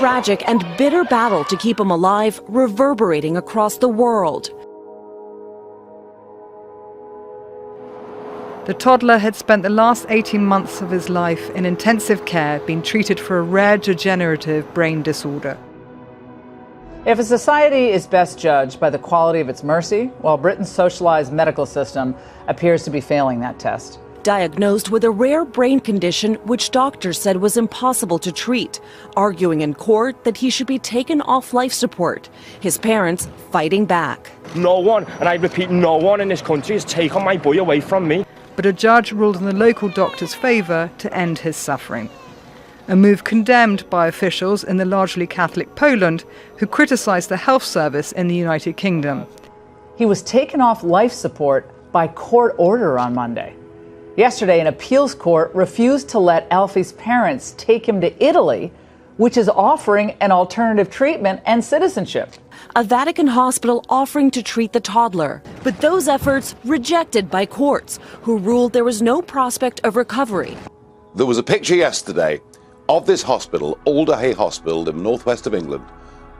tragic and bitter battle to keep him alive reverberating across the world. The toddler had spent the last 18 months of his life in intensive care, being treated for a rare degenerative brain disorder. If a society is best judged by the quality of its mercy, well, Britain's socialized medical system appears to be failing that test. Diagnosed with a rare brain condition which doctors said was impossible to treat, arguing in court that he should be taken off life support. His parents fighting back. No one, and I repeat, no one in this country has taken my boy away from me. But a judge ruled in the local doctor's favour to end his suffering. A move condemned by officials in the largely Catholic Poland who criticised the health service in the United Kingdom. He was taken off life support by court order on Monday. Yesterday, an appeals court refused to let Alfie's parents take him to Italy, which is offering an alternative treatment and citizenship. A Vatican hospital offering to treat the toddler, but those efforts rejected by courts, who ruled there was no prospect of recovery. There was a picture yesterday of this hospital, Alderhay Hospital in the northwest of England,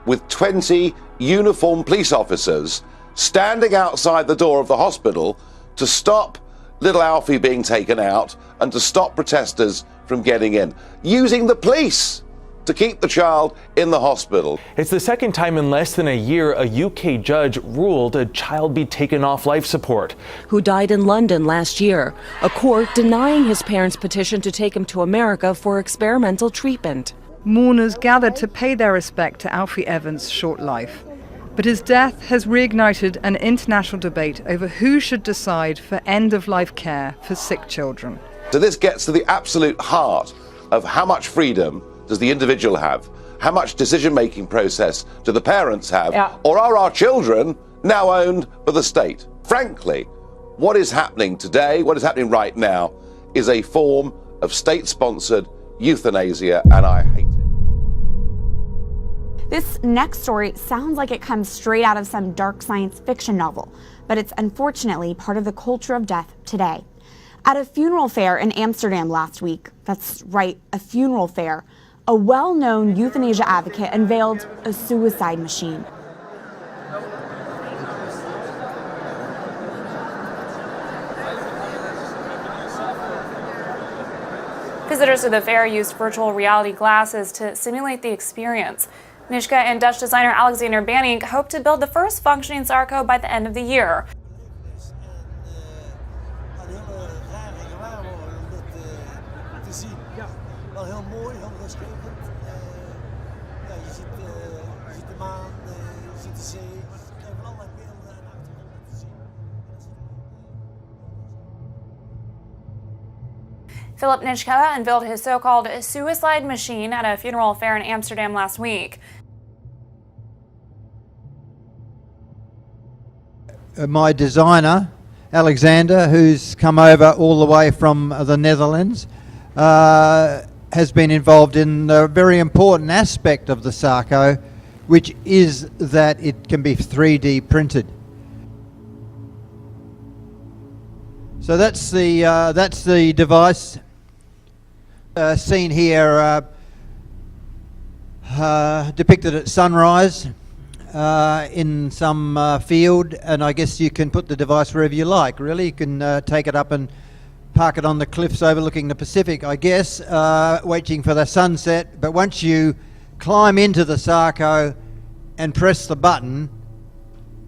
with 20 uniformed police officers standing outside the door of the hospital to stop little Alfie being taken out and to stop protesters from getting in, using the police to keep the child in the hospital. It's the second time in less than a year a UK judge ruled a child be taken off life support. Who died in London last year, a court denying his parents' petition to take him to America for experimental treatment. Mourners gathered to pay their respect to Alfie Evans' short life. But his death has reignited an international debate over who should decide for end-of-life care for sick children. So this gets to the absolute heart of how much freedom does the individual have? How much decision-making process do the parents have? Yeah. Or are our children now owned by the state? Frankly, what is happening today, what is happening right now, is a form of state-sponsored euthanasia, and I hate it. This next story sounds like it comes straight out of some dark science fiction novel, but it's unfortunately part of the culture of death today. At a funeral fair in Amsterdam last week, that's right, a funeral fair, a well-known euthanasia advocate unveiled a suicide machine. Visitors to the fair used virtual reality glasses to simulate the experience. Nishka and Dutch designer Alexander Banning hope to build the first functioning Sarco by the end of the year. Philip Nitschke unveiled his so-called suicide machine at a funeral fair in Amsterdam last week. My designer, Alexander, who's come over all the way from the Netherlands, has been involved in a very important aspect of the Sarco, which is that it can be 3D printed. So that's the device seen here, depicted at sunrise in some field, and I guess you can put the device wherever you like. Really, you can take it up and park it on the cliffs overlooking the Pacific, I guess, waiting for the sunset. But once you climb into the Sarco and press the button,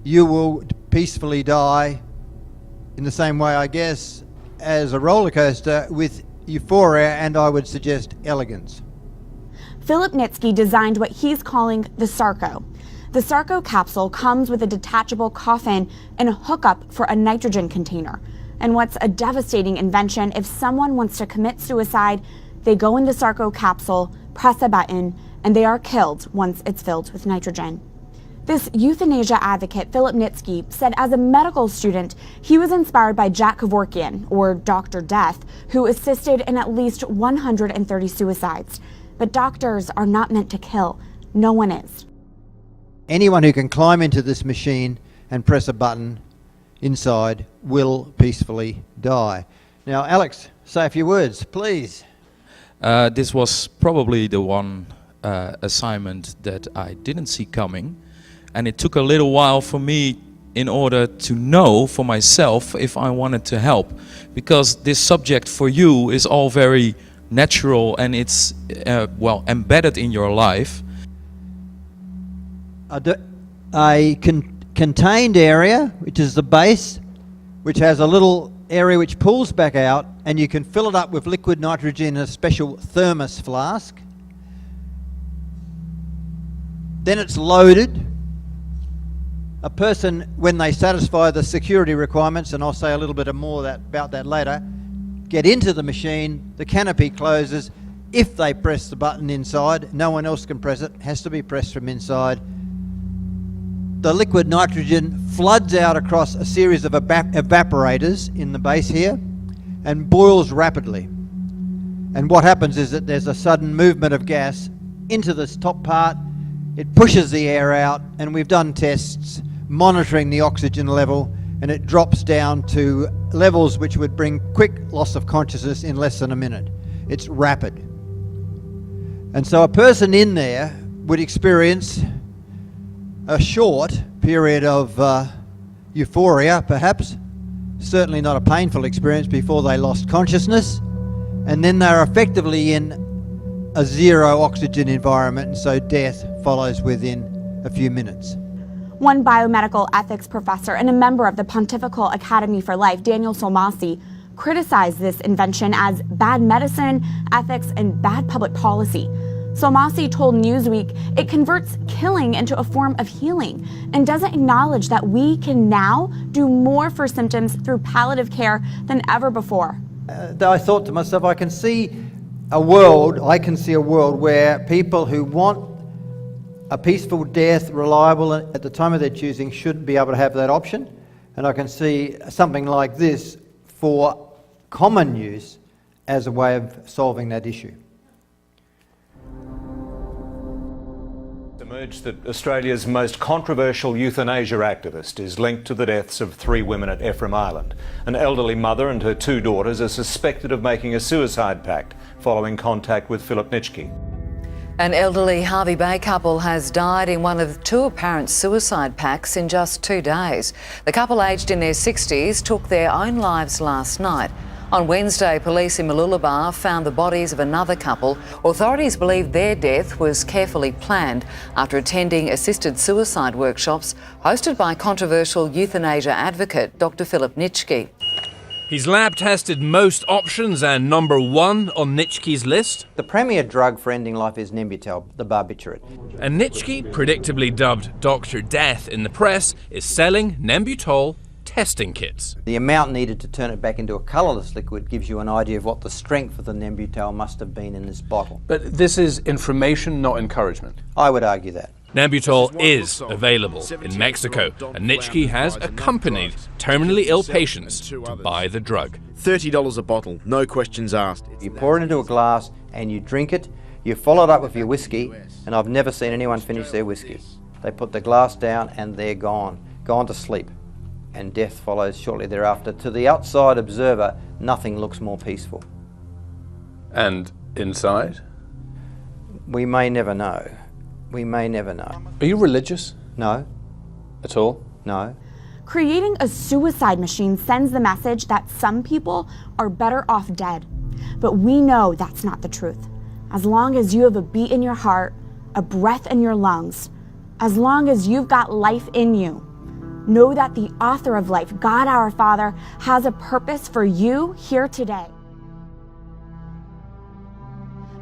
you will peacefully die in the same way, I guess, as a roller coaster, with euphoria and, I would suggest, elegance. Philip Nitschke designed what he's calling the Sarco. The Sarco capsule comes with a detachable coffin and a hookup for a nitrogen container. And what's a devastating invention, if someone wants to commit suicide, they go in the Sarco capsule, press a button, and they are killed once it's filled with nitrogen. This euthanasia advocate, Philip Nitschke, said as a medical student, he was inspired by Jack Kevorkian, or Dr. Death, who assisted in at least 130 suicides. But doctors are not meant to kill. No one is. Anyone who can climb into this machine and press a button inside will peacefully die. Now, Alex, say a few words, please. This was probably the one assignment that I didn't see coming, and it took a little while for me in order to know for myself if I wanted to help, because this subject for you is all very natural and it's well embedded in your life. A contained area, which is the base, which has a little area which pulls back out, and you can fill it up with liquid nitrogen in a special thermos flask. Then it's loaded. A person, when they satisfy the security requirements, and I'll say a little bit more about that later, get into the machine, the canopy closes. If they press the button inside, no one else can press it, has to be pressed from inside. The liquid nitrogen floods out across a series of evaporators in the base here and boils rapidly. And what happens is that there's a sudden movement of gas into this top part. It pushes the air out, and we've done tests monitoring the oxygen level, and it drops down to levels which would bring quick loss of consciousness in less than a minute. It's rapid. And so a person in there would experience a short period of euphoria, perhaps, certainly not a painful experience before they lost consciousness, and then they're effectively in a zero oxygen environment, and so death follows within a few minutes. One biomedical ethics professor and a member of the Pontifical Academy for Life, Daniel Solmasi, criticized this invention as bad medicine, ethics, and bad public policy. Solmasi told Newsweek it converts killing into a form of healing and doesn't acknowledge that we can now do more for symptoms through palliative care than ever before. I thought to myself, I can see a world where people who want a peaceful death, reliable at the time of their choosing, should be able to have that option. And I can see something like this for common use as a way of solving that issue. Emerged that Australia's most controversial euthanasia activist is linked to the deaths of 3 women at Ephraim Island. An elderly mother and her 2 daughters are suspected of making a suicide pact following contact with Philip Nitschke. An elderly Hervey Bay couple has died in one of 2 apparent suicide pacts in just 2 days. The couple, aged in their 60s, took their own lives last night. On Wednesday, police in Mooloolaba found the bodies of another couple. Authorities believe their death was carefully planned after attending assisted suicide workshops hosted by controversial euthanasia advocate Dr. Philip Nitschke. He's lab tested most options, and number 1 on Nitschke's list. The premier drug for ending life is Nembutal, the barbiturate. And Nitschke, predictably dubbed Dr. Death in the press, is selling Nembutal testing kits. The amount needed to turn it back into a colourless liquid gives you an idea of what the strength of the Nembutal must have been in this bottle. But this is information, not encouragement. I would argue that. Nembutal is available in Mexico, and Nitschke has accompanied terminally ill patients to buy the drug. $30 a bottle, no questions asked. You pour it into a glass and you drink it, you follow it up with your whiskey, and I've never seen anyone finish their whiskey. They put the glass down and they're gone to sleep. And death follows shortly thereafter. To the outside observer, nothing looks more peaceful. And inside? We may never know. We may never know. Are you religious? No. At all? No. Creating a suicide machine sends the message that some people are better off dead. But we know that's not the truth. As long as you have a beat in your heart, a breath in your lungs, as long as you've got life in you, know that the author of life, God our Father, has a purpose for you here today.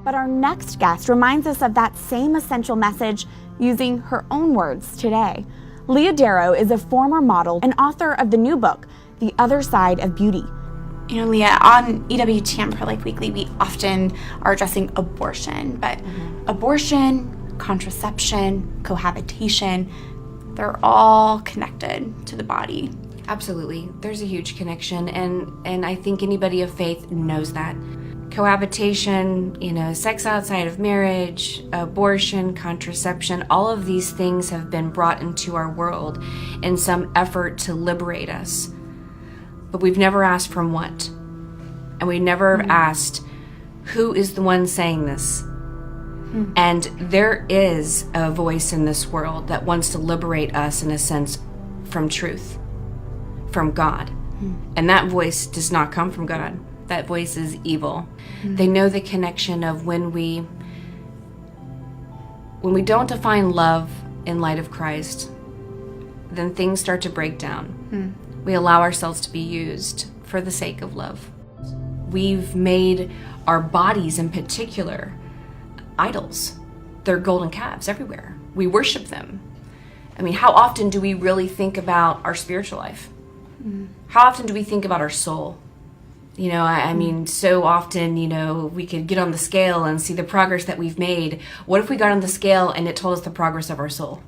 But our next guest reminds us of that same essential message using her own words today. Leah Darrow is a former model and author of the new book, The Other Side of Beauty. You know, Leah, on EWTN Pro-Life Weekly, we often are addressing abortion, but abortion, contraception, cohabitation, they're all connected to the body. Absolutely. There's a huge connection, and I think anybody of faith knows that. Cohabitation, sex outside of marriage, abortion, contraception, all of these things have been brought into our world in some effort to liberate us. But we've never asked from what. And we never asked, who is the one saying this? And there is a voice in this world that wants to liberate us, in a sense, from truth, from God. And that voice does not come from God. That voice is evil. They know the connection of when we don't define love in light of Christ, then things start to break down. We allow ourselves to be used for the sake of love. We've made our bodies in particular idols. They're golden calves everywhere. We worship them. I mean, how often do we really think about our spiritual life? How often do we think about our soul? You know, I mean, so often, you know, we could get on the scale and see the progress that we've made. What if we got on the scale and it told us the progress of our soul?